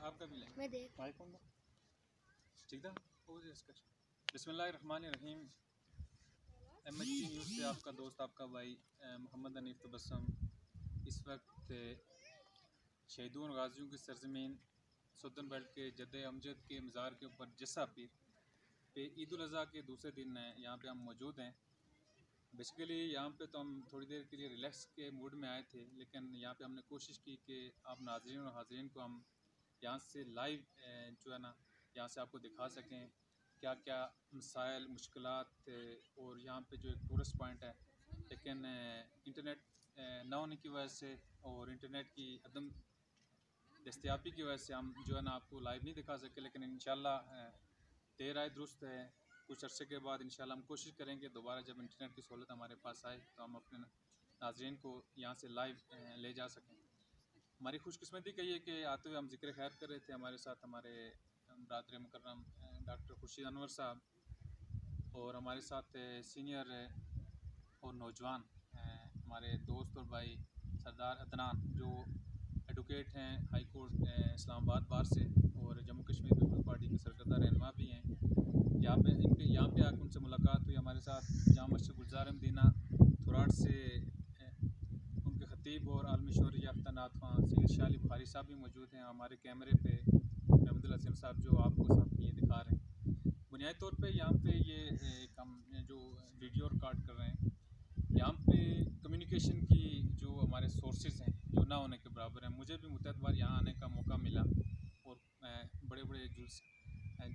آپ کا بھی لیں میں دیکھ ٹھیک تھا. بسم اللہ الرحمن الرحیم. ایم ایچ ٹی نیوز سے آپ کا دوست آپ کا بھائی محمد حنیف تبسم اس وقت شہیدوں اور غازیوں کی سرزمین سدن بیلٹ کے جد امجد کے مزار کے اوپر جسا پیر پہ عید الاضحیٰ کے دوسرے دن یہاں پہ ہم موجود ہیں. بیسیکلی یہاں پہ تو ہم تھوڑی دیر کے لیے ریلیکس کے موڈ میں آئے تھے، لیکن یہاں پہ ہم نے کوشش کی کہ آپ ناظرین اور حاضرین کو ہم یہاں سے لائیو جو ہے نا یہاں سے آپ کو دکھا سکیں کیا کیا مسائل مشکلات اور یہاں پہ جو ایک ٹورسٹ پوائنٹ ہے، لیکن انٹرنیٹ نہ ہونے کی وجہ سے اور انٹرنیٹ کی عدم دستیابی کی وجہ سے ہم جو ہے نا آپ کو لائیو نہیں دکھا سکے. لیکن انشاءاللہ دیر آئے درست ہے، کچھ عرصے کے بعد انشاءاللہ ہم کوشش کریں گے دوبارہ جب انٹرنیٹ کی سہولت ہمارے پاس آئے تو ہم اپنے ناظرین کو یہاں سے لائیو لے جا سکیں. ہماری خوش قسمتی کا یہ کہ آتے ہوئے ہم ذکر خیر کر رہے تھے، ہمارے ساتھ ہمارے برادر مکرم ڈاکٹر خورشید انور صاحب اور ہمارے ساتھ سینئر اور نوجوان ہمارے دوست اور بھائی سردار عدنان جو ایڈوکیٹ ہیں ہائی کورٹ اسلام آباد بار سے اور جموں کشمیر پیپلز پارٹی کے سرکردہ رہنما بھی ہیں. یہاں پہ آ کے ان سے ملاقات ہوئی. ہمارے ساتھ جامع مسجد گلزار مدینہ تھوراٹ سے ان کے خطیب اور عالمی شہرت یافتہ نعت خواں سید شاہ علی بخاری صاحب بھی موجود ہیں. ہمارے کیمرے پہ محمد الحسن صاحب جو آپ کو سب یہ دکھا رہے ہیں. بنیادی طور پہ یہاں پہ یہ ایک ہم جو ویڈیو ریکارڈ کر رہے ہیں، یہاں پہ کمیونیکیشن کی جو ہمارے سورسز ہیں جو نہ ہونے کے برابر ہیں. مجھے بھی متعدد بار یہاں آنے کا موقع ملا اور بڑے بڑے جلوس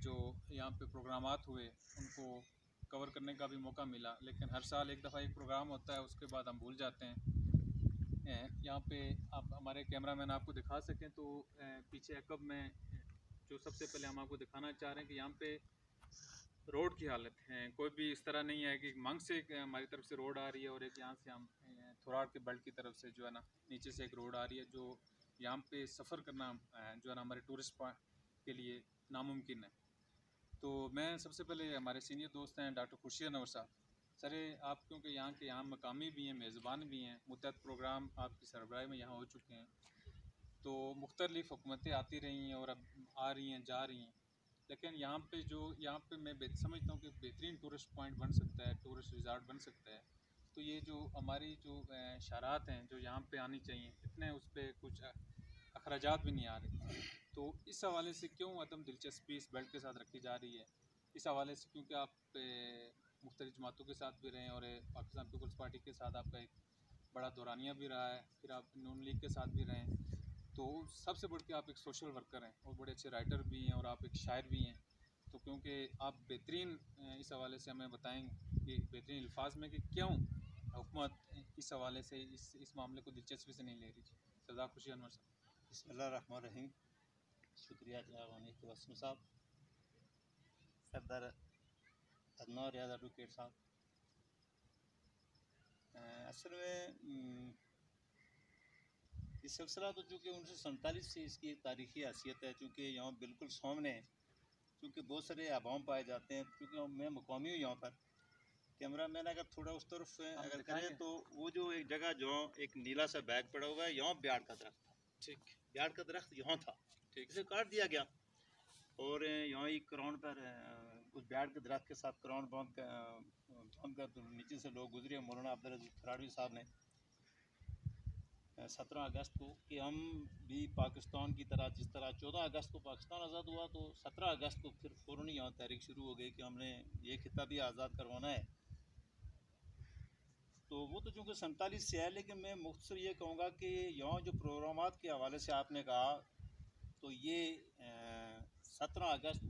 جو یہاں پہ پروگرامات ہوئے ان کو کور کرنے کا بھی موقع ملا، لیکن ہر سال ایک دفعہ ایک پروگرام ہوتا ہے، اس کے بعد ہم بھول جاتے ہیں. یہاں پہ آپ ہمارے کیمرہ مین آپ کو دکھا سکیں تو پیچھے عقب میں جو سب سے پہلے ہم آپ کو دکھانا چاہ رہے ہیں کہ یہاں پہ روڈ کی حالت ہے. کوئی بھی اس طرح نہیں ہے کہ منگ سے ہماری طرف سے روڈ آ رہی ہے اور ایک یہاں سے ہم تھوراٹ کے بیلٹ کی طرف سے جو ہے نا نیچے سے ایک روڈ آ رہی ہے، جو یہاں پہ سفر کرنا جو ہے نا ہمارے ٹورسٹ پوائنٹ کے لیے ناممکن ہے. تو میں سب سے پہلے ہمارے سینئر دوست ہیں ڈاکٹر خورشید انور صاحب. سر آپ کیونکہ یہاں کے یہاں مقامی بھی ہیں، میزبان بھی ہیں، متعدد پروگرام آپ کی سربراہی میں یہاں ہو چکے ہیں، تو مختلف حکومتیں آتی رہی ہیں اور اب آ رہی ہیں جا رہی ہیں، لیکن یہاں پہ میں سمجھتا ہوں کہ بہترین ٹورسٹ پوائنٹ بن سکتا ہے، ٹورسٹ ریزارٹ بن سکتا ہے. تو یہ جو ہماری جو اشارات ہیں جو یہاں پہ آنی چاہیے، اتنے اس پہ کچھ اخراجات بھی نہیں آ رہے. تو اس حوالے سے کیوں عدم دلچسپی اس بیلٹ کے ساتھ رکھی جا رہی ہے؟ اس حوالے سے کیونکہ آپ مختلف جماعتوں کے ساتھ بھی رہے ہیں اور پاکستان پیپلز پارٹی کے ساتھ آپ کا ایک بڑا دورانیہ بھی رہا ہے، پھر آپ نون لیگ کے ساتھ بھی رہے ہیں، تو سب سے بڑھ کے آپ ایک سوشل ورکر ہیں اور بڑے اچھے رائٹر بھی ہیں اور آپ ایک شاعر بھی ہیں. تو کیونکہ آپ بہترین اس حوالے سے ہمیں بتائیں کہ بہترین الفاظ میں کہ کیوں حکومت اس حوالے سے اس معاملے کو دلچسپی سے نہیں لے رہی. سردار خورشید انور صاحب. بسم اللہ الرحمن الرحیم. شکریہ جناب حنیف تبسم صاحب، سردار عدنان ریاض ایڈوکیٹ صاحب. اصل میں یہ سلسلہ تو چونکہ 1947 سے اس کی تاریخی حیثیت ہے، چونکہ یہاں بالکل سامنے چونکہ بہت سارے عوام پائے جاتے ہیں. کیونکہ میں مقامی ہوں یہاں پر. کیمرہ مین اگر تھوڑا اس طرف اگر کریں تو وہ جو ایک جگہ جو ایک نیلا سا بیگ پڑا ہوا ہے، یہاں بیاڑ کا درخت تھا. ٹھیک، بیاڑ کا درخت یہاں تھا، اسے کاٹ دیا گیا اور یہاں ایک کراؤن پر اس بیاڑ کے درخت کے ساتھ کراؤن باندھ کر تو نیچے سے لوگ گزرے. مولانا عبدالعزیز تھراڑوی صاحب نے 17 اگست کو کہ ہم بھی پاکستان کی طرح جس طرح 14 اگست کو پاکستان آزاد ہوا تو 17 اگست کو پھر فوراً یہاں تحریک شروع ہو گئی کہ ہم نے یہ خطہ بھی آزاد کروانا ہے. تو وہ تو چونکہ 47 سے ہے، لیکن میں مختصر یہ کہوں گا کہ یہاں جو پروگرامات کے حوالے سے آپ نے کہا تو یہ 17 اگست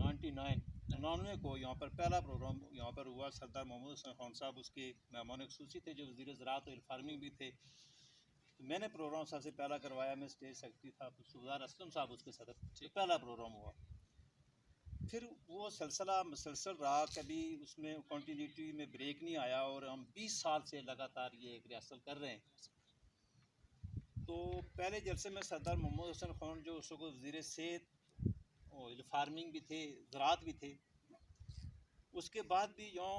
1999 کو یہاں پر پہلا پروگرام یہاں پر ہوا. سردار محمد حسین خان صاحب اس کے مہمان خصوصی تھے، جو وزیر زراعت اور فارمنگ بھی تھے. تو میں نے پروگرام سب سے پہلا کروایا، میں اسٹیج سیکرٹری تھا، سردار اسلم صاحب اس کے صدر پہلا پروگرام ہوا. پھر وہ سلسلہ مسلسل رہا، کبھی اس میں کنٹینیوٹی میں بریک نہیں آیا اور ہم 20 سال سے لگاتار یہ ایک ریاست کر رہے ہیں. تو پہلے جلسے میں سردار محمد حسین خان جو اس کو وزیر صحت اور فارمنگ بھی تھے، زراعت بھی تھے، اس کے بعد بھی یوں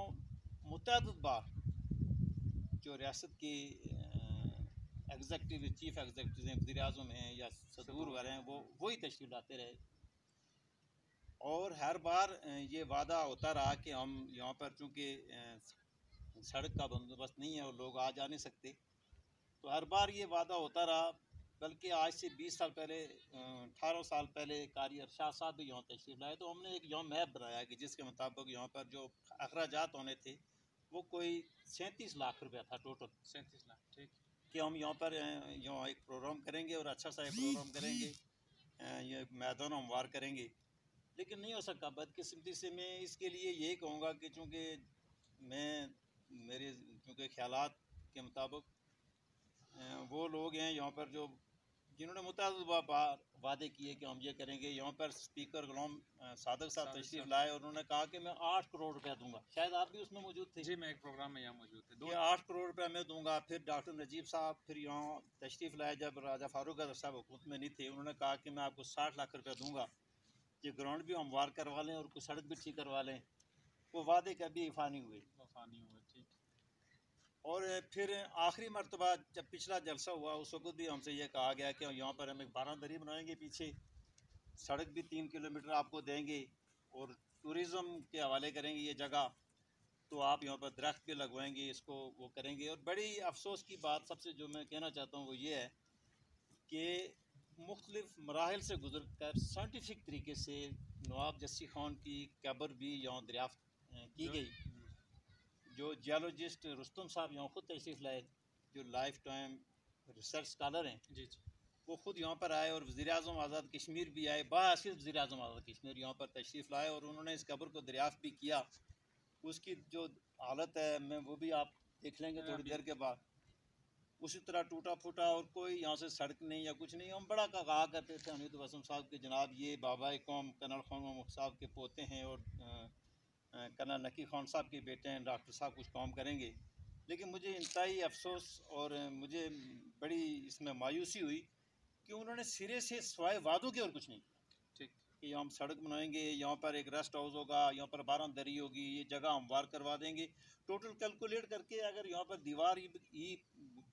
متعدد بار جو ریاست کے ایگزیکٹو چیف ایگزیکٹو ہیں، وزیر اعظم ہیں یا صدور وغیرہ ہیں، وہی تشریف لاتے رہے. اور ہر بار یہ وعدہ ہوتا رہا کہ ہم یہاں پر چونکہ سڑک کا بندوبست نہیں ہے اور لوگ آ جا نہیں سکتے، تو ہر بار یہ وعدہ ہوتا رہا. بلکہ آج سے 20 سال پہلے 18 سال پہلے قاری ارشاد صاحب بھی یہاں تشریف لائے، تو ہم نے ایک یہاں میپ بنایا کہ جس کے مطابق یہاں پر جو اخراجات ہونے تھے وہ کوئی 37 لاکھ روپیہ تھا ٹوٹل، 37 لاکھ. ٹھیک. کہ ہم یہاں پر یہاں ایک پروگرام کریں گے اور اچھا سا ایک پروگرام کریں گے، یہ میدان ہموار کریں گے. لیکن نہیں ہو سکا بدقسمتی سے. میں اس کے لیے یہی کہوں گا کہ چونکہ میرے چونکہ خیالات کے مطابق وہ لوگ ہیں یہاں پر جنہوں نے متعدد وعدے کیے کہ ہم یہ کریں گے. یہاں پر اسپیکر غلام صادق صاحب تشریف لائے اور انہوں نے کہا کہ میں 8 کروڑ روپیہ دوں گا. شاید آپ بھی اس میں موجود تھے. جی میں ایک پروگرام میں یہاں موجود تھے. کہ 8 کروڑ روپیہ میں دوں گا. پھر ڈاکٹر نجیب صاحب پھر یہاں تشریف لائے جب راجہ فاروق اعظم صاحب حکومت میں نہیں تھے. انہوں نے کہا کہ میں آپ کو 60 لاکھ روپیہ دوں گا، یہ گراؤنڈ بھی ہموار کروا لیں اور کوئی سڑک بھی ٹھیک کروا لیں. وہ وعدے کبھی وفا نہیں ہوئے. ٹھیک. اور پھر آخری مرتبہ جب پچھلا جلسہ ہوا اس وقت بھی ہم سے یہ کہا گیا کہ یہاں پر ہم ایک 12 دری بنائیں گے، پیچھے سڑک بھی 3 کلومیٹر آپ کو دیں گے اور ٹوریزم کے حوالے کریں گے یہ جگہ، تو آپ یہاں پر درخت بھی لگوائیں گے، اس کو وہ کریں گے. اور بڑی افسوس کی بات سب سے جو میں کہنا چاہتا ہوں وہ یہ ہے کہ مختلف مراحل سے گزر کر سائنٹیفک طریقے سے نواب جسی خان کی قبر بھی یہاں دریافت کی گئی. جو جیولوجسٹ رستم صاحب یہاں خود تشریف لائے، جو لائف ٹائم ریسرچ اسکالر ہیں، جی. وہ خود یہاں پر آئے. اور وزیر اعظم آزاد کشمیر بھی آئے، باعث وزیر اعظم آزاد کشمیر یہاں پر تشریف لائے اور انہوں نے اس قبر کو دریافت بھی کیا. اس کی جو حالت ہے میں وہ بھی آپ دیکھ لیں گے تھوڑی دیر کے بعد. اسی طرح ٹوٹا پھوٹا اور کوئی یہاں سے سڑک نہیں یا کچھ نہیں. ہم بڑا کہا کرتے تھے حمید وسم صاحب کے جناب یہ بابا قوم کرنل خان محمد صاحب کے پوتے ہیں اور کرنل نقی خان صاحب کے بیٹے ہیں، ڈاکٹر صاحب کچھ کام کریں گے. لیکن مجھے انتہائی افسوس اور مجھے بڑی اس میں مایوسی ہوئی کہ انہوں نے سرے سے سوائے وعدوں کے اور کچھ نہیں کیا. ٹھیک. کہ ہم سڑک بنائیں گے، یہاں پر ایک ریسٹ ہاؤس ہوگا، یہاں پر 12 دری ہوگی، یہ جگہ ہموار کروا دیں گے. ٹوٹل کیلکولیٹ کر کے اگر یہاں پر دیوار ہی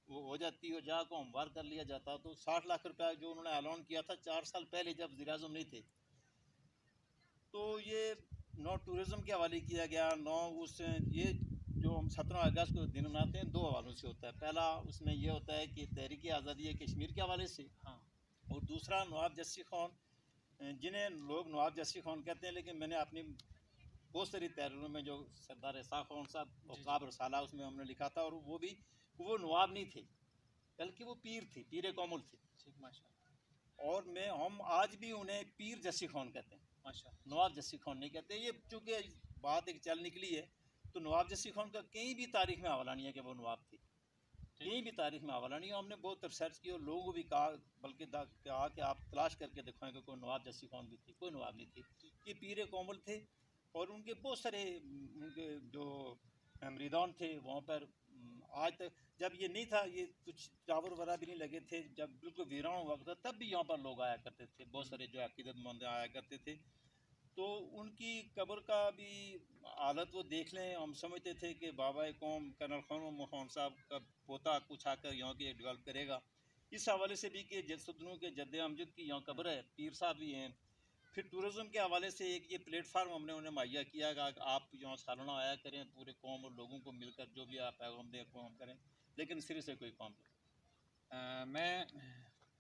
ہو جاتی اور جگہ کو ہموار کر لیا جاتا تو 60 لاکھ روپیہ جو انہوں نے اعلان کیا تھا 4 سال پہلے جب وزیر اعظم نہیں تھے، تو یہ نو ٹورزم کے حوالے کیا گیا، نو یہ جو ہم 17 اگست کو دن مناتے ہیں 2 حوالوں سے ہوتا ہے. پہلا اس میں یہ ہوتا ہے کہ تحریک آزادی کشمیر کے حوالے سے، ہاں. اور دوسرا نواب جسی خان، جنہیں لوگ نواب جسی خان کہتے ہیں، لیکن میں نے اپنی بہت ساری تحریروں میں جو سردار اسحاق خان صاحب اوقاب رسالہ اس میں ہم نے لکھا تھا، اور وہ نواب نہیں تھے بلکہ وہ پیر تھے، پیر کومل تھے. ماشاء اللہ. اور ہم آج بھی انہیں پیر جسی خان کہتے ہیں، ماشاء اللہ. نواب جسی خان نہیں کہتے. یہ چونکہ بات ایک چل نکلی ہے تو نواب جسی خان کا کہیں بھی تاریخ میں حوالہ نہیں ہے کہ وہ نواب تھے، کہیں بھی تاریخ میں حوالہ نہیں ہے. ہم نے بہت ریسرچ کی اور لوگوں کو بھی کہا، بلکہ کہا کہ آپ تلاش کر کے دکھائیں کہ کوئی نواب جسی خان بھی تھی. کوئی نواب نہیں تھی، یہ پیر کومل تھے. اور ان کے بہت سارے ان کے جو مریدان تھے وہاں پر آج تک. جب یہ نہیں تھا، یہ کچھ ٹاور وغیرہ بھی نہیں لگے تھے، جب بالکل ویران ہوا تھا تب بھی یہاں پر لوگ آیا کرتے تھے، بہت سارے جو عقیدت مند آیا کرتے تھے. تو ان کی قبر کا بھی حالت وہ دیکھ لیں. ہم سمجھتے تھے کہ بابا قوم کرنل خان محمد خان صاحب کا پوتا کچھ آ کر یہاں کے ڈیولپ کرے گا. اس حوالے سے بھی کہ جدوں کے جد امجد کی یہاں قبر ہے، پیر صاحب بھی ہیں. پھر ٹورزم کے حوالے سے ایک یہ پلیٹ فارم ہم نے انہیں مہیا کیا کہ آپ یہاں سالانہ آیا کریں، پورے قوم اور لوگوں کو مل کر جو بھی آپ پیغام دیں کام کریں، لیکن سرے سے کوئی کام نہیں. میں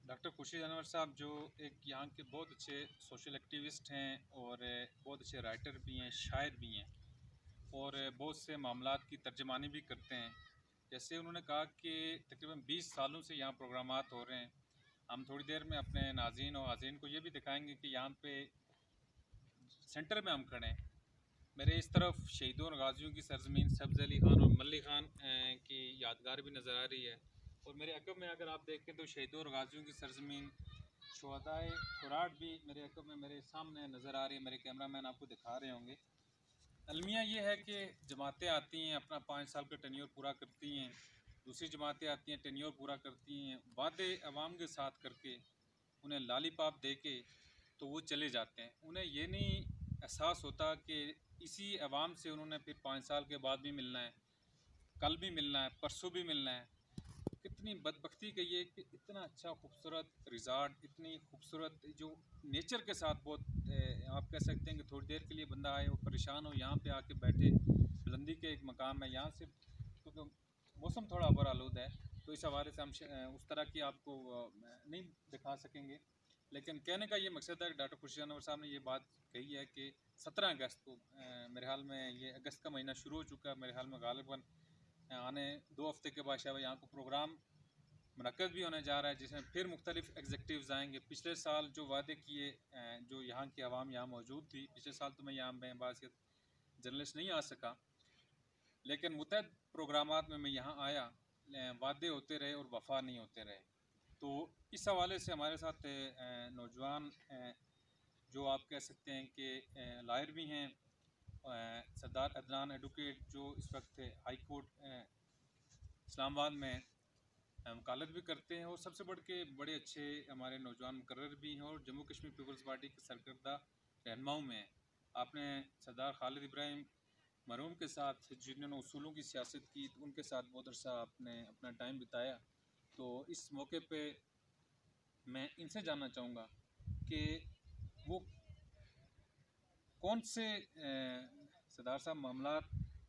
ڈاکٹر خورشید انور صاحب جو ایک یہاں کے بہت اچھے سوشل ایکٹیوسٹ ہیں اور بہت اچھے رائٹر بھی ہیں، شاعر بھی ہیں، اور بہت سے معاملات کی ترجمانی بھی کرتے ہیں. جیسے انہوں نے کہا کہ تقریباً 20 سالوں سے یہاں پروگرامات ہو رہے ہیں. ہم تھوڑی دیر میں اپنے ناظرین اور حاضرین کو یہ بھی دکھائیں گے کہ یہاں پہ سینٹر میں ہم کھڑے ہیں. میرے اس طرف شہیدوں اور غازیوں کی سرزمین سبز علی خان اور ملی خان کی یادگار بھی نظر آ رہی ہے. اور میرے عقب میں اگر آپ دیکھیں تو شہیدوں اور غازیوں کی سرزمین شہدائے خوراٹ بھی میرے عقب میں میرے سامنے نظر آ رہی ہے. میرے کیمرہ مین آپ کو دکھا رہے ہوں گے. المیہ یہ ہے کہ جماعتیں آتی ہیں، اپنا 5 سال کا ٹینیور پورا کرتی ہیں، دوسری جماعتیں آتی ہیں، ٹینیور پورا کرتی ہیں، وعدے عوام کے ساتھ کر کے انہیں لالی پاپ دے کے تو وہ چلے جاتے ہیں. انہیں یہ نہیں احساس ہوتا کہ اسی عوام سے انہوں نے پھر 5 سال کے بعد بھی ملنا ہے، کل بھی ملنا ہے، پرسوں بھی ملنا ہے. کتنی بدبختی کا یہ کہ اتنا اچھا خوبصورت ریزارٹ، اتنی خوبصورت جو نیچر کے ساتھ بہت آپ کہہ سکتے ہیں کہ تھوڑی دیر کے لیے بندہ آئے وہ پریشان ہو، یہاں پہ آ کے بیٹھے، بلندی کے ایک مقام ہے یہاں سے، کیونکہ موسم تھوڑا ابر آلود ہے تو اس حوالے سے ہم اس طرح کی آپ کو نہیں دکھا سکیں گے، لیکن کہنے کا یہ مقصد ہے کہ ڈاکٹر خورشید انور صاحب نے یہ بات کہی ہے کہ 17 اگست کو میرے حال میں یہ اگست کا مہینہ شروع ہو چکا ہے، میرے حال میں غالباً آنے 2 ہفتے کے بعد شاید یہاں کو پروگرام منعقد بھی ہونے جا رہا ہے جس میں پھر مختلف ایگزیکٹیوز آئیں گے۔ پچھلے سال جو وعدے کیے جو یہاں کی عوام یہاں موجود تھی، پچھلے سال تو میں یہاں بحیثیت جرنلسٹ نہیں آ سکا، لیکن متعدد پروگرامات میں یہاں آیا، وعدے ہوتے رہے اور وفا نہیں ہوتے رہے۔ تو اس حوالے سے ہمارے ساتھ نوجوان جو آپ کہہ سکتے ہیں کہ لائر بھی ہیں، سردار عدنان ایڈوکیٹ جو اس وقت ہائی کورٹ اسلام آباد میں وکالت بھی کرتے ہیں، اور سب سے بڑھ کے بڑے اچھے ہمارے نوجوان مقرر بھی ہیں اور جموں کشمیر پیپلز پارٹی کے سرکردہ رہنماؤں میں ہیں۔ آپ نے سردار خالد ابراہیم مرحوم کے ساتھ جنہوں نے اصولوں کی سیاست کی، تو ان کے ساتھ بہت عرصہ آپ نے اپنا ٹائم بتایا، تو اس موقع پہ میں ان سے جاننا چاہوں گا کہ وہ کون سے سردار صاحب معاملات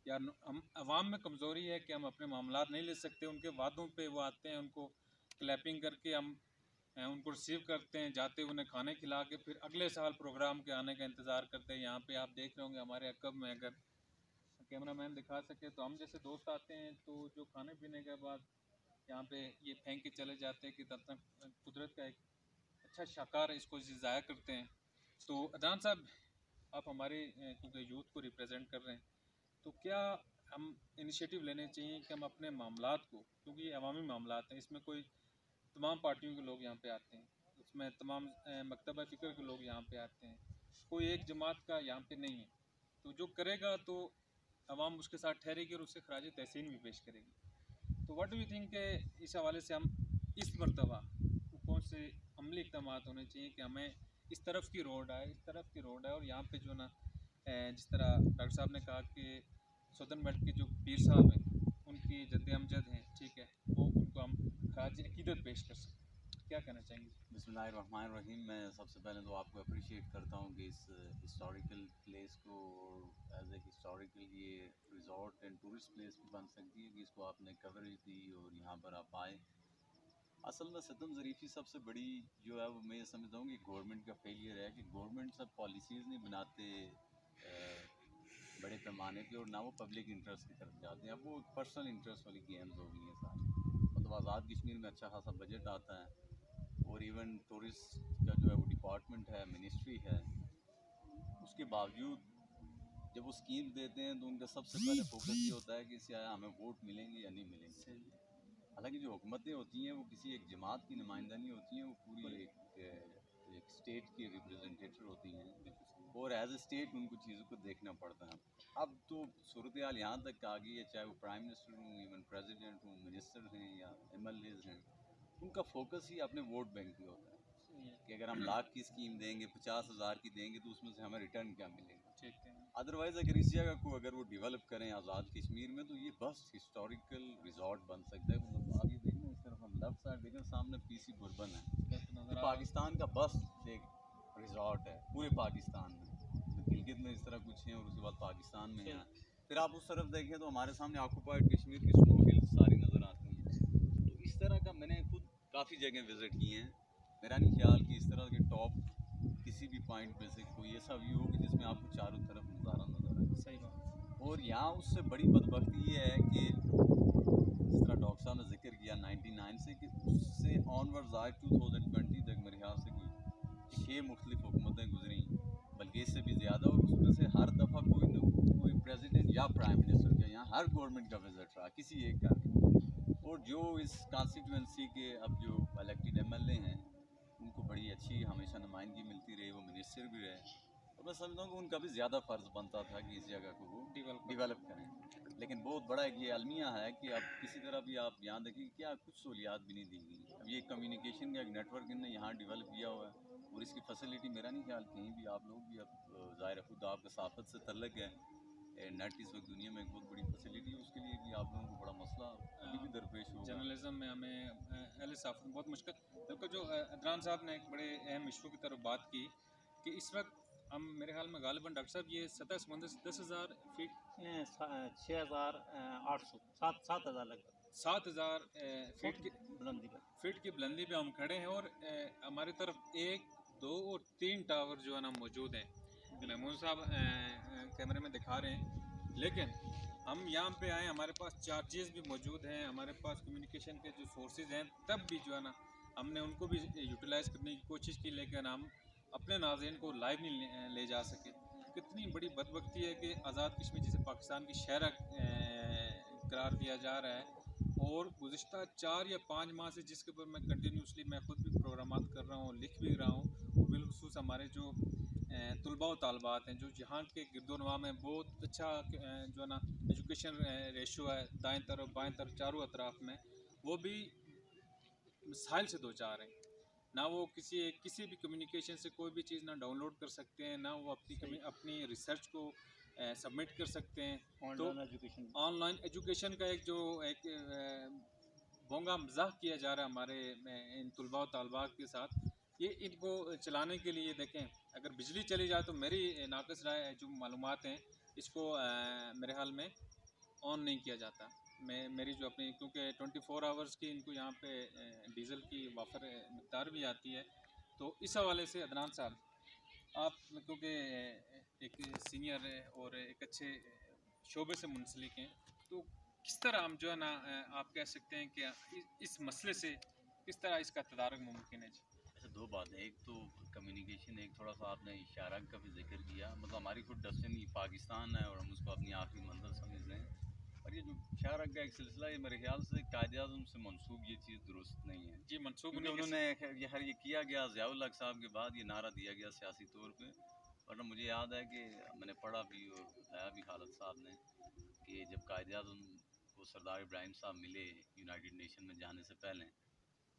یا ہم عوام میں کمزوری ہے کہ ہم اپنے معاملات نہیں لے سکتے، ان کے وعدوں پہ وہ آتے ہیں، ان کو کلیپنگ کر کے ہم ان کو ریسیو کرتے ہیں، جاتے انہیں کھانے کھلا کے پھر اگلے سال پروگرام کے آنے کا انتظار کرتے ہیں۔ یہاں پہ آپ دیکھ رہے ہوں گے ہمارے عقب میں، اگر کیمرہ مین دکھا سکے تو ہم جیسے دوست آتے ہیں تو جو کھانے پینے کے بعد یہاں پہ یہ پھینک کے چلے جاتے ہیں کہ تب تک قدرت کا ایک اچھا شاہکار ہے، اس کو ضائع کرتے ہیں۔ تو عدنان صاحب، آپ ہمارے کیونکہ یوتھ کو ریپرزینٹ کر رہے ہیں، تو کیا ہم انیشیٹو لینے چاہیے کہ ہم اپنے معاملات کو، کیونکہ یہ عوامی معاملات ہیں، اس میں کوئی تمام پارٹیوں کے لوگ یہاں پہ آتے ہیں، اس میں تمام مکتبہ فکر کے لوگ یہاں پہ آتے ہیں، کوئی ایک جماعت کا یہاں پہ نہیں ہے، تو جو کرے گا تو عوام اس کے ساتھ ٹھہرے گی اور اس سے خراج تحسین بھی پیش کرے گی۔ تو واٹ ڈو یو تھنک کہ اس حوالے سے ہم اس مرتبہ کون سے عملی اقدامات ہونے چاہیے کہ ہمیں اس طرف کی روڈ ہے اور یہاں پہ جو نا جس طرح ڈاکٹر صاحب نے کہا کہ سدرن بیلٹ کے جو پیر صاحب ہیں ان کی جد امجد ہیں، ٹھیک ہے، وہ ان کو ہم خراج عقیدت پیش کر سکیں، کیا کہنا چاہیں گے؟ بسم اللہ الرحمن الرحیم۔ میں سب سے پہلے تو آپ کو اپریشیٹ کرتا ہوں کہ اس ہسٹوریکل پلیس کو ایز اے ہسٹوریکل یہ ریزورٹ اینڈ ٹورسٹ پلیس بھی بن سکتی ہے کہ اس کو آپ نے کوریج دی اور یہاں پر آپ آئے۔ اصل میں ستم ظریفی سب سے بڑی جو ہے وہ میں یہ سمجھتا ہوں کہ گورنمنٹ کا فیلئر ہے کہ گورنمنٹ سب پالیسیز نہیں بناتے بڑے پیمانے پہ، اور نہ وہ پبلک انٹرسٹ کی طرف جاتے ہیں۔ اب وہ پرسنل انٹرسٹ والی گیمز ہو گئی ہیں ساری، مطلب آزاد کشمیر میں اچھا خاصا بجٹ آتا ہے، اور ایون ٹورسٹ کا جو ہے وہ ڈپارٹمنٹ ہے، منسٹری ہے، اس کے باوجود جب وہ اسکیم دیتے ہیں تو ان کا سب سے پہلے فوکس یہ ہوتا ہے کہ اس سے آیا ہمیں ووٹ ملیں گے یا نہیں ملیں گے۔ حالانکہ جو حکومتیں ہوتی ہیں وہ کسی ایک جماعت کی نمائندہ نہیں ہوتی ہیں، وہ پوری ایک اسٹیٹ کی ریپرزنٹیٹر ہوتی ہیں، اور ایز اے اسٹیٹ ان کو چیزوں کو دیکھنا پڑتا ہے۔ اب تو صورتحال یہاں تک آ گئی ہے، چاہے وہ پرائم منسٹر ہوں، ایون پریزیڈنٹ ہوں، منسٹر ہیں یا ایم ایل ایز ہیں، ان کا فوکس ہی اپنے ووٹ بینک پہ ہوتا ہے کہ اگر ہم لاکھ کی اسکیم دیں گے، 50,000 کی دیں گے تو اس میں سے ہمیں ریٹرن کیا ملے گا۔ ادروائز اگر اس جگہ کو اگر وہ ڈیولپ کریں آزاد کشمیر میں تو یہ بس ہسٹوریکل ریزورٹ بن سکتا ہے۔ مطلب آپ یہ دیکھیں اس طرف ہم لیفٹ سائڈ دیکھیں، سامنے پی سی بربن ہے، یہ پاکستان کا بس ایک ریزورٹ ہے پورے پاکستان میں۔ گلگت میں اس طرح کچھ ہیں اور اس کے بعد پاکستان میں ہیں۔ پھر آپ اس طرف دیکھیں تو ہمارے سامنے آکوپائڈ کشمیر کی سنو ہلز ساری نظر آتی ہیں۔ تو اس طرح کا میں نے خود کافی جگہ وزٹ کی ہیں، میرا نہیں خیال کہ اس طرح کے ٹاپ کسی بھی پوائنٹ پہ سے کوئی ایسا ویو ہو کہ جس میں آپ کو چاروں طرف نظارہ نظر آئے۔ صحیح بات۔ اور یہاں اس سے بڑی بدبختی یہ ہے کہ جس طرح ڈاکٹر صاحب نے ذکر کیا 99 سے، کہ اس سے آن ورڈ آج 2020 تک میرے خیال سے کوئی 6 مختلف حکومتیں گزریں، بلکہ اس سے بھی زیادہ، اور اس میں سے ہر دفعہ کوئی نہ کوئی پریزیڈنٹ یا پرائم منسٹر کا یہاں ہر گورنمنٹ کا وزٹ رہا، کسی ایک کا نہیں۔ اور جو اس کانسٹیٹوئنسی کے اب جو الیکٹڈ ایم ایل اے ہیں ان کو بڑی اچھی ہمیشہ نمائندگی ملتی رہی، وہ منسٹر بھی رہے، اور میں سمجھتا ہوں کہ ان کا بھی زیادہ فرض بنتا تھا کہ اس جگہ کو وہ ڈیولپ کریں۔ لیکن بہت بڑا ایک یہ المیہ ہے کہ اب کسی طرح بھی آپ یہاں دیکھیں کہ کیا کچھ سہولیات بھی نہیں دی گئی۔ اب یہ کمیونیکیشن کا ایک نیٹ ورک انہوں نے یہاں ڈیولپ کیا ہوا ہے، اور اس کی فیسلٹی میرا نہیں خیال کہیں بھی آپ لوگ بھی اب ظاہر خود آپ کا صحافت سے تعلق ہے، نیٹ اس وقت دنیا میں ایک بہت بڑی فیسلٹی ہے، اس کے لیے بھی آپ لوگوں کو بڑا مسئلہ ابھی بھی درپیش ہوگا. جرنلزم میں ہمیں اہل صحافت میں بہت مشکل. بالکل جو عدنان صاحب نے ایک بڑے اہم ایشو کی طرف بات کی کہ اس وقت ہم میرے خیال میں غالباً ڈاکٹر صاحب یہ سطح سمندر سے 10,000 فیٹ 6,800 7,000 لگ بھگ 7,000 فیٹ کی بلندی پر. فیٹ کی بلندی پہ ہم کھڑے ہیں اور ہماری طرف 1 2 اور 3 ٹاور جو ہے نا موجود ہیں. محمود صاحب کیمرے میں دکھا رہے ہیں، لیکن ہم یہاں پہ آئے ہمارے پاس چارجز بھی موجود ہیں، ہمارے پاس کمیونیکیشن کے جو سورسز ہیں، تب بھی جو ہے نا ہم نے ان کو بھی یوٹیلائز کرنے کی کوشش کی، لیکن ہم اپنے ناظرین کو لائیو نہیں لے جا سکے. کتنی بڑی بدبختی ہے کہ آزاد کشمیر جسے پاکستان کی شہرہ قرار دیا جا رہا ہے، اور گزشتہ 4 یا 5 ماہ سے جس کے اوپر میں کنٹینیوسلی میں خود بھی پروگرامات کر رہا ہوں، لکھ بھی رہا ہوں، اور بالخصوص ہمارے جو طلباء و طالبات ہیں جو یہاں کے گرد و نواح میں بہت اچھا جو ہے نا ایجوکیشن ریشو ہے، دائیں طرف بائیں طرف چاروں اطراف میں، وہ بھی مسائل سے دو چار ہیں. نہ وہ کسی بھی کمیونیکیشن سے کوئی بھی چیز نہ ڈاؤن لوڈ کر سکتے ہیں، نہ وہ اپنی ریسرچ کو سبمٹ کر سکتے ہیں. تو آن لائن ایجوکیشن کا ایک بونگا مزاح کیا جا رہا ہے ہمارے ان طلباء و طالبات کے ساتھ. یہ ان کو چلانے کے لیے دیکھیں، اگر بجلی چلی جائے تو میری ناقص رائے جو معلومات ہیں اس کو میرے حال میں آن نہیں کیا جاتا. میری جو اپنی، کیونکہ 24 آورس کی ان کو یہاں پہ ڈیزل کی وافر مقدار بھی آتی ہے. تو اس حوالے سے عدنان صاحب، آپ کیونکہ ایک سینئر اور ایک اچھے شعبے سے منسلک ہیں، تو کس طرح ہم جو ہے نا آپ کہہ سکتے ہیں کہ اس مسئلے سے کس طرح اس کا تدارک ممکن ہے؟ جی ایسے دو باتیں، ایک تو کمیونیکیشن، ایک تھوڑا سا آپ نے اشارہ کا بھی ذکر کیا، مطلب ہماری خود ڈیسٹنی پاکستان ہے اور ہم اس کو اپنی آخری منزل سمجھ لیں. اور یہ جو شاہراہ کا ایک سلسلہ، یہ میرے خیال سے قائد اعظم سے منسوب یہ چیز درست نہیں ہے. جی منسوخ کیونکہ انہوں نے یہ کیا گیا ضیاء الحق صاحب کے بعد، یہ نعرہ دیا گیا سیاسی طور پہ. ورنہ مجھے یاد ہے کہ میں نے پڑھا بھی اور بتایا بھی خالد صاحب نے کہ جب قائد اعظم کو سردار ابراہیم صاحب ملے یونائٹڈ نیشن میں جانے سے پہلے،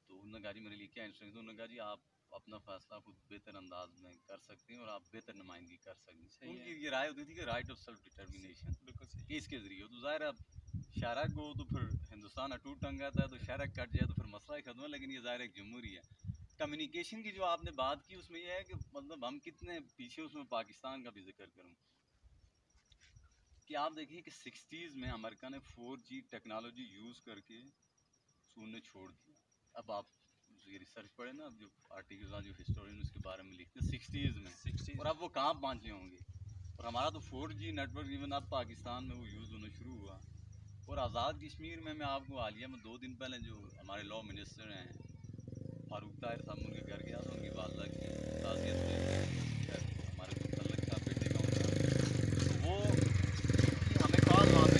تو انہوں نے کہا جی میرے لیے کیا انسٹرکشن، انہوں نے کہا جی آپ اپنا فیصلہ خود بہتر انداز میں کر سکتے ہیں اور آپ بہتر نمائندگی کر سکتے ہیں. ان کی یہ رائے ہوتی تھی کہ رائٹ آف سیلف ڈٹرمینیشن، بالکل صحیح. کہ اس کے ذریعے تو ظاہر ہے اب شارع کو تو پھر ہندوستان اٹوٹ ٹنگ آتا ہے، تو شارع کٹ جائے تو پھر مسئلہ ہی ختم ہے. لیکن یہ ظاہر ایک جمہوری ہے. کمیونیکیشن کی جو آپ نے بات کی، اس میں یہ ہے کہ مطلب ہم کتنے پیچھے، اس میں پاکستان کا بھی ذکر کروں کہ آپ دیکھیے کہ 60s میں امریکہ نے 4G ٹیکنالوجی یوز کر کے سننے چھوڑ دیا. اب آپ یہ ریسرچ پڑھیں نا، اب جو آرٹیکلز جو ہسٹورین اس کے بارے میں لکھتے ہیں 60s میں، اور اب وہ کہاں پہنچے ہوں گے. اور ہمارا تو 4G نیٹ ورک ایون اب پاکستان میں وہ یوز ہونا شروع ہوا. اور آزاد کشمیر میں آپ کو حالیہ میں 2 دن پہلے جو ہمارے لا منسٹر ہیں فاروق طاہر صاحب، ان کے گھر گیا تھا، ان کی والدہ کی تعزیت میں ہمارے متعلق تھا بیٹے کا ان کا، تو وہ ہمیں کال وہاں پہ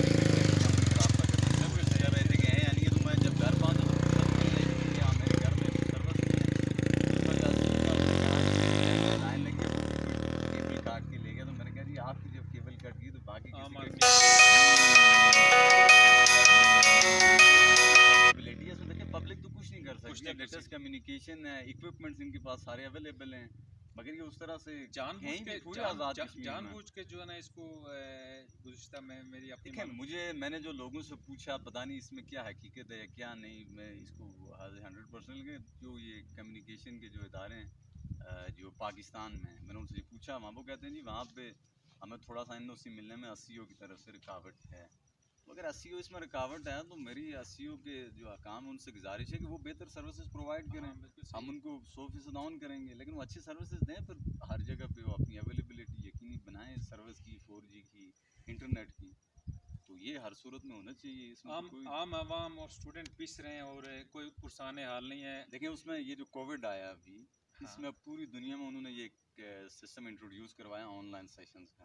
رابطہ کر رہے تھے کہ ہیں یعنی کہ میں جب گھر پہنچا تو یہاں میرے گھر میں سروس نہیں ہے، لائن لگی کیبل کاٹ کے لے گیا. تو میں نے کہا جی آپ کی جب کیبل کٹ گئی تو باقی کسی کا اس میں دیکھیں پبلک تو کچھ نہیں کر سکتی. لیٹسٹ کمیونیکیشن ہے، اکوپمنٹس ان کے پاس سارے اویلیبل ہیں، مگر یہ اس طرح سے جان جان بوجھ کے جو ہے نا اس کو گزشتہ میں میری اپنی دیکھیں میں نے جو لوگوں سے پوچھا، پتہ نہیں اس میں کیا حقیقت ہے یا کیا نہیں، میں اس کو 100% کہ جو یہ کمیونیکیشن کے جو ادارے ہیں جو پاکستان میں نے ان سے پوچھا، وہاں وہ کہتے ہیں جی وہاں پہ ہمیں تھوڑا سا NOC ملنے میں SCO کی طرف سے رکاوٹ ہے. تو اگر SCO اس میں رکاوٹ ہے تو میری SCO کے جو حکام ان سے گزارش ہے کہ وہ بہتر سروسز پرووائڈ کریں. ہم ان کو 100% آن کریں گے، لیکن وہ اچھی سروسز دیں. پھر ہر جگہ پہ وہ اپنی اویلیبلٹی یقینی بنائیں سروس کی، 4G کی، انٹرنیٹ کی. تو یہ ہر صورت میں ہونا چاہیے. اس میں عام عوام اور اسٹوڈنٹ پیس رہے ہیں اور کوئی پرسان حال نہیں ہے. دیکھیں اس میں یہ جو کووڈ آیا ابھی، اس میں پوری دنیا میں انہوں نے یہ سسٹم انٹروڈیوس کروایا آن لائن سیشنز کا.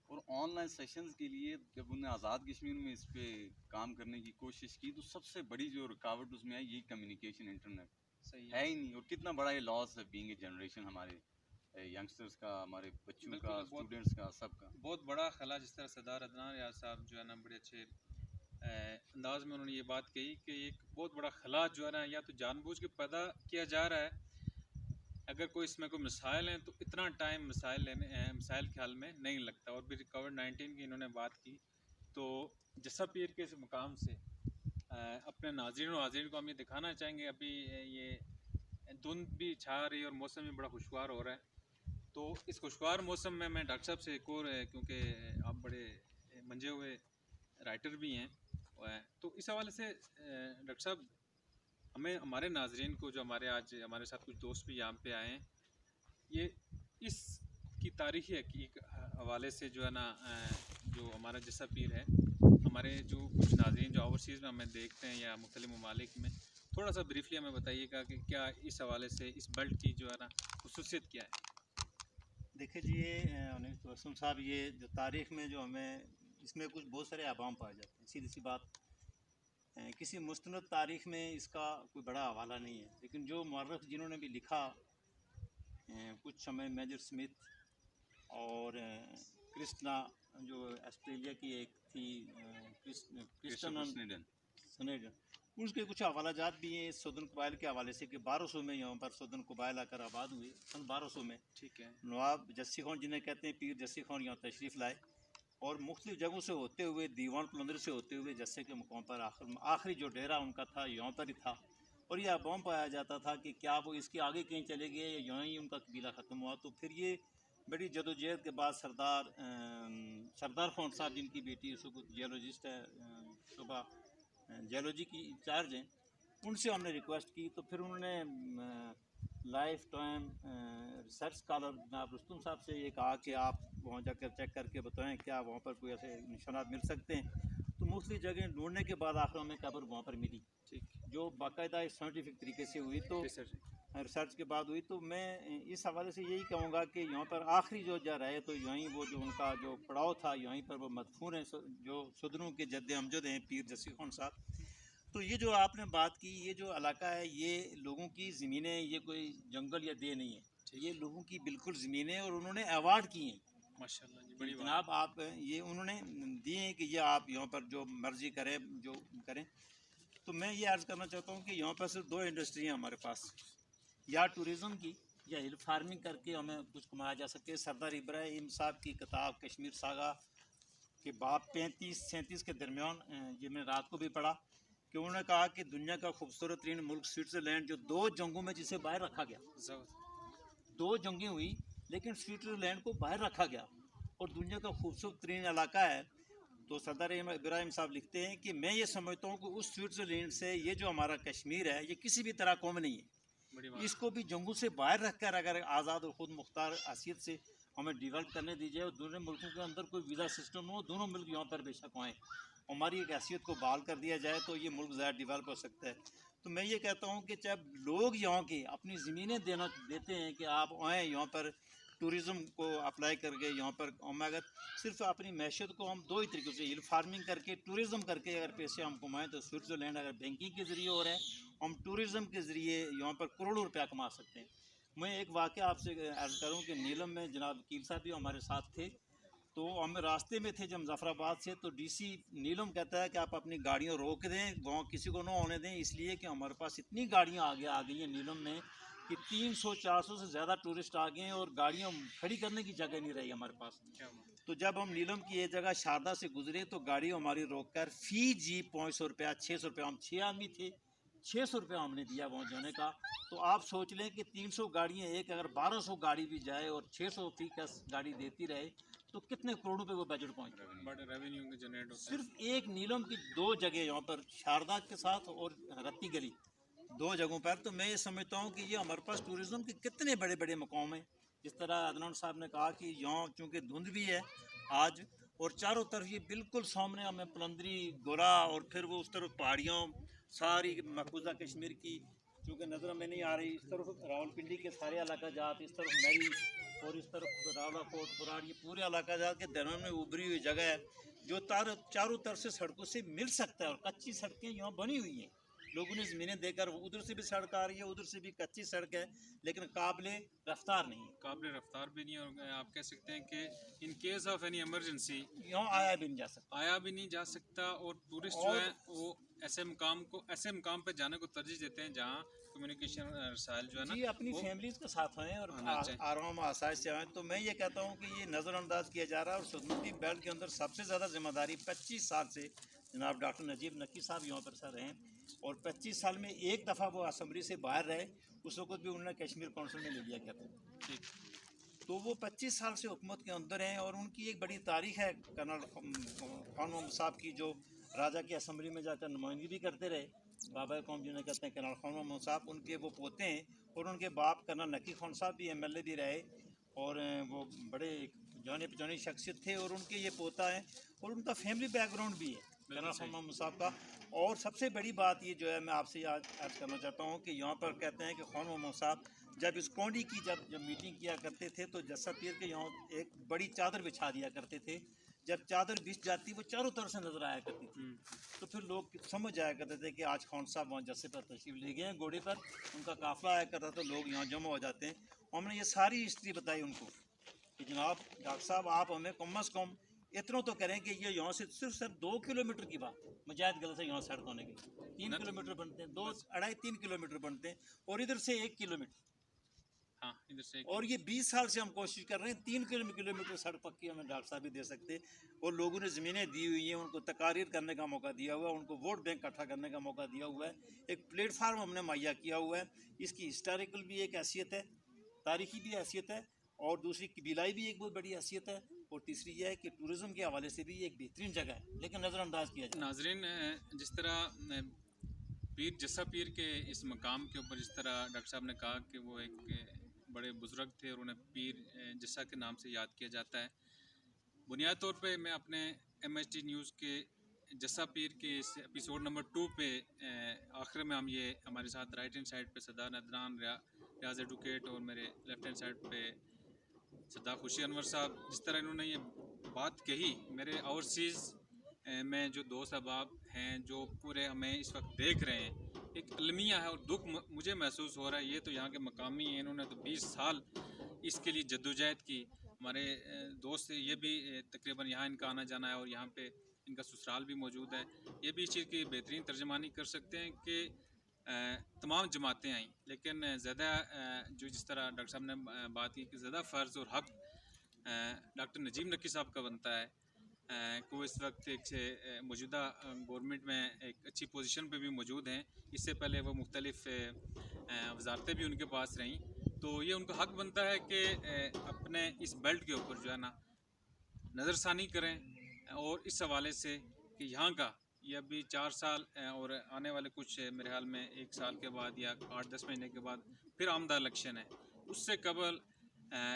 اور آن لائن سیشنز کے لیے جب انہوں نے آزاد کشمیر میں اس پہ کام کرنے کی کوشش کی، تو سب سے بڑی جو رکاوٹ اس میں آئی یہی کمیونیکیشن، انٹرنیٹ ہے ہی نہیں. اور کتنا بڑا یہ لاس ہے بینگ اے جنریشن، ہمارے ینگسٹرز کا، ہمارے بچوں کا، اسٹوڈنٹس کا، سب کا بہت بڑا خلا. جس طرح صدر عدنان ریاض صاحب جو ہے نا بڑے اچھے انداز میں انہوں نے یہ بات کہی کہ ایک بہت بڑا خلا جو ہے نا یا تو جان بوجھ کے پیدا کیا جا رہا ہے. اگر کوئی اس میں کوئی مسائل ہیں تو اتنا ٹائم مسائل خیال میں نہیں لگتا. اور بھی کووڈ-19 کی انہوں نے بات کی تو جسا پیر کے اس مقام سے اپنے ناظرین و حاضرین کو ہم یہ دکھانا چاہیں گے. ابھی یہ دھند بھی چھا رہی ہے اور موسم بھی بڑا خوشگوار ہو رہا ہے. تو اس خوشگوار موسم میں ڈاکٹر صاحب سے ایک اور کیونکہ آپ بڑے منجے ہوئے رائٹر بھی ہیں تو اس حوالے سے ڈاکٹر صاحب ہمیں ہمارے ناظرین کو جو ہمارے ساتھ کچھ دوست بھی یہاں پہ آئے ہیں یہ اس کی تاریخی حوالے سے جو ہے نا جو ہمارا جسا پیر ہے ہمارے جو کچھ ناظرین جو اوورسیز میں ہمیں دیکھتے ہیں یا مختلف ممالک میں تھوڑا سا بریفلی ہمیں بتائیے گا کہ کیا اس حوالے سے اس بیلٹ کی جو ہے نا خصوصیت کیا ہے. دیکھیں جی انیس تبسم صاحب یہ جو تاریخ میں جو ہمیں اس میں کچھ بہت سارے ابہام پائے جاتے ہیں. سیدھی سی بات کسی مستند تاریخ میں اس کا کوئی بڑا حوالہ نہیں ہے لیکن جو مورخ جنہوں نے بھی لکھا کچھ ہمیں میجر سمتھ اور کرسٹنا جو آسٹریلیا کی ایک تھی کرسٹن سنیڈن اس کے کچھ حوالہ جات بھی ہیں سودن قبائل کے حوالے سے کہ 1200 میں یہاں پر سودن قبائل آ کر آباد ہوئے. سن 1200 میں ٹھیک ہے. نواب جسی خان جنہیں کہتے ہیں پیر جسی خان یہاں تشریف لائے اور مختلف جگہوں سے ہوتے ہوئے دیوان پلندر سے ہوتے ہوئے جسے کے مقام پر آخری جو ڈیرا ان کا تھا یہاں پر ہی تھا. اور یہ ابہام پایا جاتا تھا کہ کیا وہ اس کے آگے کہیں چلے گئے یا یہاں ہی ان کا قبیلہ ختم ہوا. تو پھر یہ بڑی جدوجہد کے بعد سردار خان صاحب جن کی بیٹی اس کو جیولوجسٹ ہے صبح جیولوجی کی انچارج ہیں ان سے ہم نے ریکویسٹ کی تو پھر انہوں نے لائف ٹائم ریسرچ اسکالر جناب رستم صاحب سے یہ کہا کہ آپ وہاں جا کر چیک کر کے بتائیں کیا وہاں پر کوئی ایسے نشانات مل سکتے ہیں. تو مختلف جگہیں ڈھونڈنے کے بعد آخر ہمیں قبر وہاں پر ملی جو باقاعدہ ایک سائنٹیفک طریقے سے ہوئی تو ریسرچ کے بعد ہوئی. تو میں اس حوالے سے یہی کہوں گا کہ یہاں پر آخری جو جا رہے تو یہیں وہ جو ان کا جو پڑاؤ تھا یہیں پر وہ مدفون ہیں جو سدنوں کے جد امجد ہیں پیر جسی خان صاحب. تو یہ جو آپ نے بات کی یہ جو علاقہ ہے یہ لوگوں کی زمینیں یہ کوئی جنگل یا دے نہیں ہے یہ لوگوں کی بالکل زمینیں اور انہوں نے ایوارڈ کی ہیں ماشاءاللہ جی بڑی جناب آپ یہ انہوں نے دیے ہیں کہ یہ آپ یہاں پر جو مرضی کریں جو کریں. تو میں یہ عرض کرنا چاہتا ہوں کہ یہاں پر صرف 2 انڈسٹری ہیں ہمارے پاس یا ٹوریزم کی یا ہل فارمنگ کر کے ہمیں کچھ کمایا جا سکے. سردار ابراہیم صاحب کی کتاب کشمیر ساگا کے باب 35-37 کے درمیان یہ میں رات کو بھی پڑھا کہ انہوں نے کہا کہ دنیا کا خوبصورت ترین ملک سوئٹزرلینڈ جو 2 جنگوں میں جسے باہر رکھا گیا 2 جنگیں ہوئی لیکن سوئٹزرلینڈ کو باہر رکھا گیا اور دنیا کا خوبصورت ترین علاقہ ہے. تو سردار ابراہیم صاحب لکھتے ہیں کہ میں یہ سمجھتا ہوں کہ اس سوئٹزرلینڈ سے یہ جو ہمارا کشمیر ہے یہ کسی بھی طرح قوم نہیں ہے. اس کو بھی جنگوں سے باہر رکھ کر اگر آزاد اور خود مختار حیثیت سے ہمیں ڈیولپ کرنے دی جائے اور دوسرے ملکوں کے اندر کوئی ویزا سسٹم ہو دونوں ملک یہاں پر بے شک آئیں ہماری ایک حیثیت کو بحال کر دیا جائے تو یہ ملک زیادہ ڈیولپ ہو سکتا ہے. تو میں یہ کہتا ہوں کہ جب لوگ یہاں کے اپنی زمینیں دیتے ہیں کہ آپ آئیں یہاں پر ٹوریزم کو اپلائی کر کے یہاں پر ہم اگر صرف اپنی معیشت کو ہم 2 ہی طریقوں سے ہل فارمنگ کر کے ٹوریزم کر کے اگر پیسے ہم کمائیں تو سوئٹزرلینڈ اگر بینکنگ کے ذریعے ہو رہا ہے ہم ٹوریزم کے ذریعے یہاں پر کروڑوں روپیہ کما سکتے ہیں. میں ایک واقعہ آپ سے عرض کروں کہ نیلم میں جناب وکیل صاحب بھی ہمارے ساتھ تھے تو ہم راستے میں تھے جب مظفر آباد سے تو ڈی سی نیلم کہتا ہے کہ آپ اپنی گاڑیوں روک دیں وہاں کسی کو نہ ہونے دیں اس لیے کہ ہمارے پاس اتنی گاڑیاں آ گئی ہیں نیلم میں کہ 300-400 سے زیادہ ٹورسٹ آ گئے ہیں اور گاڑیاں کھڑی کرنے کی جگہ نہیں رہی ہمارے پاس. تو جب ہم نیلم کی یہ جگہ شاردا سے گزرے تو گاڑی ہماری روک کر فی جی 500 روپیہ 600 روپیہ ہم 6 آدمی تھے 600 روپیہ ہم نے دیا وہاں جانے کا. تو آپ سوچ لیں کہ 300 گاڑیاں ایک اگر 1200 گاڑی بھی جائے اور 600 فی کس گاڑی دیتی رہے تو کتنے کروڑوں پہ وہ بجٹ پہنچ رہا ہے. بڑے ریونیو کے جنریٹ ہوتے صرف ایک نیلم کی 2 جگہ یہاں پر شاردا کے ساتھ اور رتی گلی 2 جگہوں پر. تو میں یہ سمجھتا ہوں کہ یہ ہمارے پاس ٹوریزم کے کتنے بڑے بڑے مقام ہیں. جس طرح عدنان صاحب نے کہا کہ یہاں چونکہ دھند بھی ہے آج اور چاروں طرف یہ بالکل سامنے ہمیں پلندری گورا اور پھر وہ اس طرف پہاڑیاں ساری مقبوضہ کشمیر کی چونکہ نظر میں نہیں آ رہی. اس طرف راول پنڈی کے سارے علاقہ جات اس طرف میری اور اس طرف راولا کوٹ براڑ یہ پورے علاقہ جات کے درمیان میں ابری ہوئی جگہ ہے جو چاروں طرف سے سڑکوں سے مل سکتا ہے اور کچی سڑکیں یہاں بنی ہوئی ہیں. لوگوں نے زمینیں دے کر ادھر سے بھی سڑک آ رہی ہے ادھر سے بھی کچی سڑک ہے لیکن قابل رفتار نہیں ہے. قابل رفتار بھی نہیں اور آپ کہہ سکتے ہیں کہ in case of any emergency یہاں آیا بھی نہیں جا سکتا اور ٹورسٹ جو ہیں وہ ایسے مقام پہ جانے کو ترجیح دیتے ہیں جہاں کمیونیکیشن رسائل جو ہے نا جی اپنی وہ فیملیز کے ساتھ آئیں اور آنا چاہیے۔ آرام و آسائش سے آئیں. تو میں یہ کہتا ہوں کہ یہ نظر انداز کیا جا رہا ہے. اور سلطنتی بیلٹ کے اندر سب سے زیادہ ذمہ داری 25 سال سے جناب ڈاکٹر نجیب نقی صاحب یہاں پر سر ہیں، اور 25 سال میں ایک دفعہ وہ اسمبلی سے باہر رہے. اس وقت بھی انہوں نے کشمیر کونسل میں لے لیا کیا تھا. تو وہ 25 سال سے حکومت کے اندر ہیں، اور ان کی ایک بڑی تاریخ ہے کرنل خان محمد صاحب کی، جو راجا کی اسمبلی میں جا کر نمائندگی بھی کرتے رہے. بابا قوم جنہیں کہتے ہیں کرنل خان محمد صاحب، ان کے وہ پوتے ہیں، اور ان کے باپ کرنل نقی خان صاحب بھی ایم ایل اے بھی رہے، اور وہ بڑے ایک جانے پہچانی شخصیت تھے. اور ان کے یہ پوتا ہے، اور ان کا فیملی بیک گراؤنڈ بھی ہے کرنل خان محمد صاحب کا. اور سب سے بڑی بات یہ جو ہے میں آپ سے آج عرض کرنا چاہتا ہوں کہ یہاں پر کہتے ہیں کہ خان محمد صاحب جب اس کونڈی کی جب میٹنگ کیا کرتے تھے تو جسا پیر کے یہاں ایک بڑی چادر بچھا دیا کرتے تھے. جب چادر بچھ جاتی وہ چاروں طرف سے نظر آیا کرتی تھی، تو پھر لوگ سمجھ جایا کرتے تھے کہ آج خان صاحب وہاں جسے پر تشریف لے گئے ہیں گھوڑے پر. ان کا قافلہ آیا کرتا تو لوگ یہاں جمع ہو جاتے ہیں. ہم نے یہ ساری ہسٹری بتائی ان کو کہ جناب ڈاکٹر صاحب آپ ہمیں کم از کم اتنا تو کریں کہ یہ یہاں سے صرف 2 کلومیٹر کی بات ہے. مجاہد غلط ہے، یہاں سڑک ہونے کی 3 کلومیٹر بنتے ہیں، 2.5-3 کلومیٹر بنتے ہیں، اور ادھر سے 1 کلومیٹر. ہاں ادھر سے اور یہ 20 سال سے ہم کوشش کر رہے ہیں 3 کلومیٹر سڑک پکی ہمیں ڈاکٹر صاحب بھی دے سکتے. اور لوگوں نے زمینیں دی ہوئی ہیں، ان کو تقاریر کرنے کا موقع دیا ہوا ہے، ان کو ووٹ بینک اکٹھا کرنے کا موقع دیا ہوا ہے. ایک پلیٹ فارم ہم نے مہیا کیا ہوا ہے. اس کی ہسٹوریکل بھی ایک حیثیت ہے، تاریخی بھی حیثیت ہے، اور دوسری قبیلائی بھی ایک بہت بڑی حیثیت ہے، اور تیسری یہ ہے کہ ٹورزم کے حوالے سے بھی ایک بہترین جگہ ہے، لیکن نظر انداز کیا جائے. ناظرین جس طرح پیر جسا پیر کے اس مقام کے اوپر جس طرح ڈاکٹر صاحب نے کہا کہ وہ ایک بڑے بزرگ تھے اور انہیں پیر جسا کے نام سے یاد کیا جاتا ہے. بنیادی طور پہ میں اپنے ایم ایچ ٹی نیوز کے جسا پیر کے اس ایپیسوڈ نمبر 2 پہ آخر میں ہم یہ ہمارے ساتھ رائٹ ہینڈ سائڈ پہ سردار ندران ریاض ایڈوکیٹ، اور میرے لیفٹ ہینڈ سائڈ پہ سردار خوشی انور صاحب، جس طرح انہوں نے یہ بات کہی، میرے اوورسیز میں جو دوست احباب ہیں جو پورے ہمیں اس وقت دیکھ رہے ہیں، ایک المیہ ہے اور دکھ مجھے محسوس ہو رہا ہے. یہ تو یہاں کے مقامی ہیں، انہوں نے تو 20 سال اس کے لیے جدوجہد کی. ہمارے دوست یہ بھی تقریباً یہاں ان کا آنا جانا ہے، اور یہاں پہ ان کا سسرال بھی موجود ہے. یہ بھی اس چیز کی بہترین ترجمانی کر سکتے ہیں کہ تمام جماعتیں آئیں، لیکن زیادہ جو جس طرح ڈاکٹر صاحب نے بات کی کہ زیادہ فرض اور حق ڈاکٹر نجیب نقی صاحب کا بنتا ہے کہ وہ اس وقت ایک موجودہ گورنمنٹ میں ایک اچھی پوزیشن پہ بھی موجود ہیں. اس سے پہلے وہ مختلف وزارتیں بھی ان کے پاس رہیں، تو یہ ان کا حق بنتا ہے کہ اپنے اس بیلٹ کے اوپر جو ہے نا نظر ثانی کریں، اور اس حوالے سے کہ یہاں کا یہ ابھی 4 سال اور آنے والے کچھ میرے حال میں 1 سال کے بعد یا 8-10 مہینے کے بعد پھر آمدہ الیکشن ہے. اس سے قبل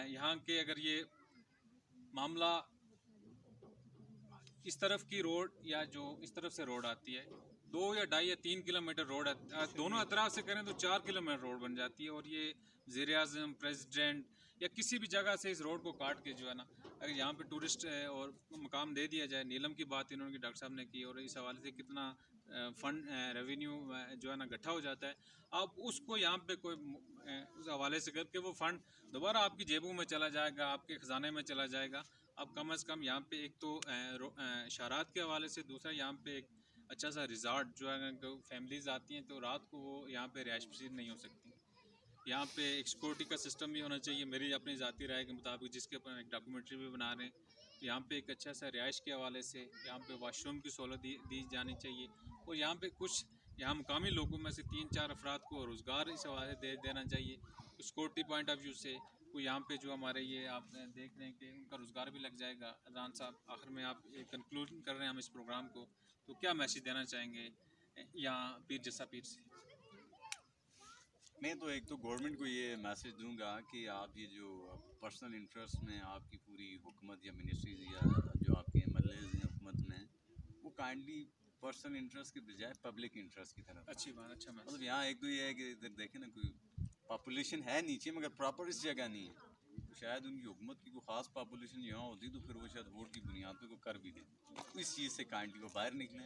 یہاں کے اگر یہ معاملہ اس طرف کی روڈ یا جو اس طرف سے روڈ آتی ہے 2 یا 2.5 یا 3 کلومیٹر روڈ دونوں اطراف سے کریں تو 4 کلومیٹر روڈ بن جاتی ہے. اور یہ وزیر اعظم، پریزیڈنٹ یا کسی بھی جگہ سے اس روڈ کو کاٹ کے جو ہے نا اگر یہاں پہ ٹورسٹ اور مقام دے دیا جائے. نیلم کی بات انہوں نے ڈاکٹر صاحب نے کی، اور اس حوالے سے کتنا فنڈ ریونیو جو ہے نا اکٹھا ہو جاتا ہے. آپ اس کو یہاں پہ کوئی اس حوالے سے کر کے وہ فنڈ دوبارہ آپ کی جیبوں میں چلا جائے گا، آپ کے خزانے میں چلا جائے گا. اب کم از کم یہاں پہ ایک تو اشارات کے حوالے سے، دوسرا یہاں پہ ایک اچھا سا ریزارٹ جو ہے فیملیز آتی ہیں تو رات کو وہ یہاں پہ رہائش پذیر نہیں ہو سکتی. یہاں پہ ایک سیکورٹی کا سسٹم بھی ہونا چاہیے میری اپنی ذاتی رائے کے مطابق، جس کے اوپر ایک ڈاکومنٹری بھی بنا رہے ہیں. یہاں پہ ایک اچھا سا رہائش کے حوالے سے یہاں پہ واش روم کی سہولت دی جانی چاہیے، اور یہاں پہ کچھ یہاں مقامی لوگوں میں سے 3-4 افراد کو روزگار اس حوالے سے دینا چاہیے. سیکورٹی پوائنٹ آف ویو سے کوئی یہاں پہ جو ہمارے یہ آپ دیکھ رہے ہیں کہ ان کا روزگار بھی لگ جائے گا. اذان صاحب آخر میں آپ کنکلوڈ کر رہے ہیں ہم اس پروگرام کو، تو کیا میسیج دینا چاہیں گے یہاں پیر جسا پیر سے؟ میں تو ایک تو گورنمنٹ کو یہ میسج دوں گا کہ آپ یہ جو پرسنل انٹرسٹ میں آپ کی پوری حکومت یا منسٹریز یا جو آپ کے ایم ایل ایز ہیں حکومت میں، وہ کائنڈلی پرسنل انٹرسٹ کے بجائے پبلک انٹرسٹ کی طرف. اچھی بات، اچھا میسیج. مطلب یہاں ایک تو یہ ہے کہ ادھر دیکھیں نا کوئی پاپولیشن ہے نیچے مگر پراپر اس جگہ نہیں ہے، تو شاید ان کی حکومت کی کوئی خاص پاپولیشن یہاں ہوتی تو پھر وہ شاید ووٹ کی بنیاد پہ کو کر بھی دیں. اس چیز سے کائنڈلی وہ باہر نکلیں،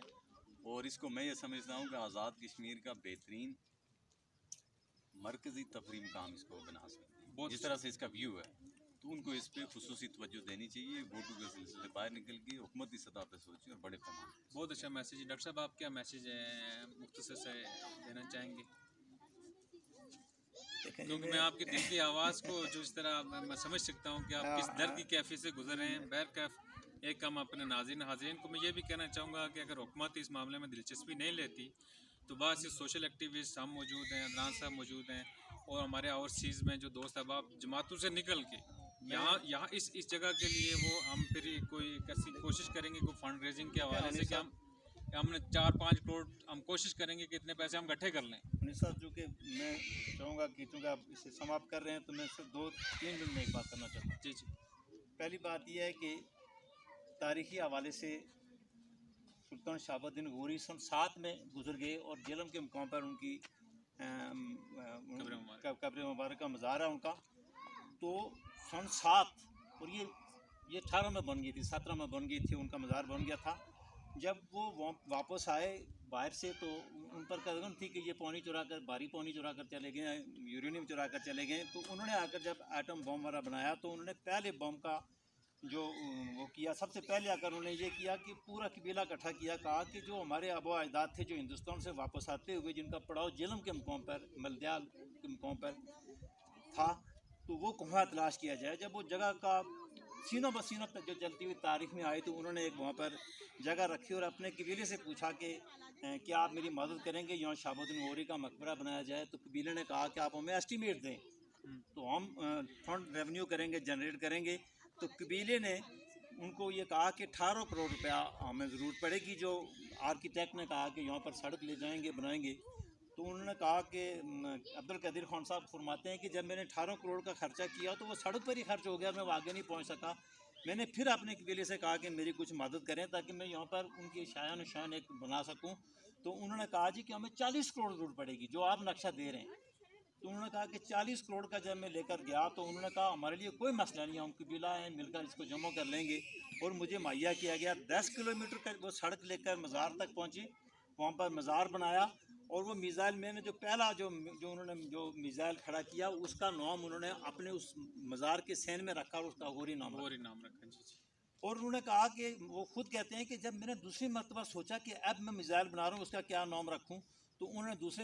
اور اس کو میں یہ سمجھتا ہوں کہ آزاد کشمیر کا بہترین مرکزی تفریح مقام اس کو بنا سکتے ہیں جس طرح سے اس کا ویو ہے. تو ان کو اس پہ خصوصی توجہ دینی چاہیے، ووٹوں کے سلسلے سے باہر نکل کے حکومتی سطح پہ سوچیں اور بڑے پیمانے پہ۔ بہت اچھا میسیج ہے ڈاکٹر صاحب، آپ کیا میسیج مختصر سے دینا چاہیں گے؟ کیونکہ میں آپ کی دل کی آواز کو جو اس طرح میں سمجھ سکتا ہوں کہ آپ کس درد کی کیفیت سے گزر رہے ہیں۔ بہرکیف ایک ہم اپنے ناظرین حاضرین کو میں یہ بھی کہنا چاہوں گا کہ اگر حکومت اس معاملے میں دلچسپی نہیں لیتی تو بعض سے سوشل ایکٹیوسٹ ہم موجود ہیں، عدنان صاحب موجود ہیں، اور ہمارے اوورسیز میں جو دوست احباب جماعتوں سے نکل کے یہاں اس جگہ کے لیے وہ ہم پھر کوئی کوشش کریں گے کوئی فنڈ ریزنگ کے حوالے سے کہ ہم نے 4-5 کروڑ ہم کوشش کریں گے کہ اتنے پیسے ہم اکٹھے کر لیں۔ صاحب جو کہ میں چاہوں گا کہ چونکہ آپ اسے سماپت کر رہے ہیں تو میں صرف 2-3 منٹ میں ایک بات کرنا چاہتا ہوں۔ جی جی، پہلی بات یہ ہے کہ تاریخی حوالے سے سلطان شہاب الدین غوری سن 7 میں گزر گئے اور جہلم کے مقام پر ان کی قبر مبارک کا مزار ہے ان کا، تو سن 7 اور یہ 18 میں بن گئی تھی، 17 میں بن گئی تھی، ان کا مزار بن گیا تھا۔ جب وہ واپس آئے باہر سے تو ان پر قدغن تھی کہ یہ پانی چرا کر بھاری پانی چرا کر چلے گئے، یورینیم چرا کر چلے گئے، تو انہوں نے آ کر جب ایٹم بم وغیرہ بنایا تو انہوں نے پہلے بم کا جو وہ کیا، سب سے پہلے آ کر انہوں نے یہ کیا کہ پورا قبیلہ اکٹھا کیا، کہا کہ جو ہمارے آبا و اجداد تھے جو ہندوستان سے واپس آتے ہوئے جن کا پڑاؤ جہلم کے مقام پر ملدیال کے مقام پر تھا تو وہ کہاں تلاش کیا جائے۔ جب وہ جگہ کا سینوں بسینوں جو چلتی ہوئی تاریخ میں آئی تو انہوں نے ایک وہاں پر جگہ رکھی اور اپنے قبیلے سے پوچھا کہ کیا آپ میری مدد کریں گے یہاں شہاب الدین غوری کا مقبرہ بنایا جائے، تو قبیلے نے کہا کہ آپ ہمیں ایسٹیمیٹ دیں تو ہم فنڈ ریونیو کریں گے، جنریٹ کریں گے۔ تو قبیلے نے ان کو یہ کہا کہ 18 کروڑ روپیہ ہمیں ضرورت پڑے گی، جو آرکیٹیکٹ نے کہا کہ یہاں پر سڑک لے جائیں گے بنائیں گے۔ تو انہوں نے کہا کہ عبدالقدیر خان صاحب فرماتے ہیں کہ جب میں نے 18 کروڑ کا خرچہ کیا تو وہ سڑک پر ہی خرچ ہو گیا، میں آگے نہیں پہنچ سکا۔ میں نے پھر اپنے قبیلے سے کہا کہ میری کچھ مدد کریں تاکہ میں یہاں پر ان کی شایان نشان ایک بنا سکوں۔ تو انہوں نے کہا جی کہ ہمیں 40 کروڑ ضرورت پڑے گی جو آپ نقشہ دے رہے ہیں۔ تو انہوں نے کہا کہ 40 کروڑ کا جب میں لے کر گیا تو انہوں نے کہا ہمارے لیے کوئی مسئلہ نہیں ہے، ہم قبیلہ ہیں مل کر اس کو جمع کر لیں گے، اور مجھے مہیا کیا گیا 10 کلومیٹر کا وہ سڑک لے کر مزار تک پہنچی، وہاں پر مزار بنایا، اور وہ میزائل میں نے جو پہلا جو انہوں نے جو میزائل کھڑا کیا اس کا نام انہوں نے اپنے اس مزار کے سین میں رکھا اور اس کا غوری نام رکھا۔ جی جی، اور انہوں نے کہا کہ وہ خود کہتے ہیں کہ جب میں نے دوسری مرتبہ سوچا کہ اب میں میزائل بنا رہا ہوں اس کا کیا نام رکھوں، تو انہوں نے دوسرے